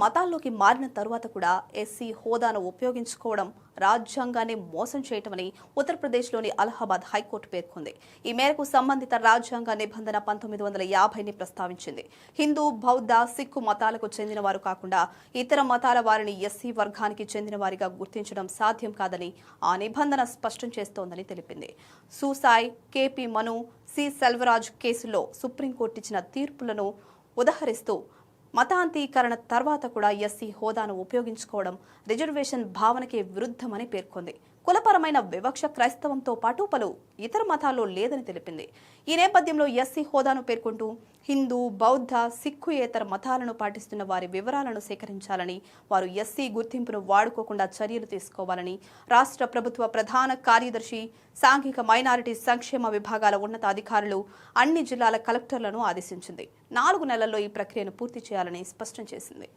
మతాల్లోకి మారిన తరువాత కూడా ఎస్సీ హోదాను ఉపయోగించుకోవడం రాజ్యాంగాన్ని మోసం చేయటమని ఉత్తరప్రదేశ్లోని అలహాబాద్ హైకోర్టు పేర్కొంది. ఈ మేరకు సంబంధిత రాజ్యాంగ నిబంధన 1950ని ప్రస్తావించింది. హిందూ, బౌద్ధ, సిక్కు మతాలకు చెందిన వారు కాకుండా ఇతర మతాల వారిని ఎస్సీ వర్గానికి చెందిన వారిగా గుర్తించడం సాధ్యం కాదని ఆ నిబంధన స్పష్టం చేస్తోందని తెలిపింది. సూసాయ్, కేపీ మను, సి సెల్వరాజ్ కేసుల్లో సుప్రీంకోర్టు ఇచ్చిన తీర్పులను ఉదహరిస్తూ మతాంతీకరణ తర్వాత కూడా ఎస్సీ హోదాను ఉపయోగించుకోవడం రిజర్వేషన్ భావనకే విరుద్ధమని పేర్కొంది. కులపరమైన వివక్ష క్రైస్తవంతో పాటు పలు ఇతర మతాల్లో లేదని తెలిపింది. ఈ నేపథ్యంలో ఎస్సీ హోదాను పేర్కొంటూ హిందూ, బౌద్ధ, సిక్కుయేతర మతాలను పాటిస్తున్న వారి వివరాలను సేకరించాలని, వారు ఎస్సీ గుర్తింపును వాడుకోకుండా చర్యలు తీసుకోవాలని రాష్ట్ర ప్రభుత్వ ప్రధాన కార్యదర్శి, సాంఘిక మైనారిటీ సంక్షేమ విభాగాల ఉన్నత అధికారులు అన్ని జిల్లాల కలెక్టర్లను ఆదేశించింది. 4 నెలల్లో ఈ ప్రక్రియను పూర్తి చేయాలని స్పష్టం చేసింది.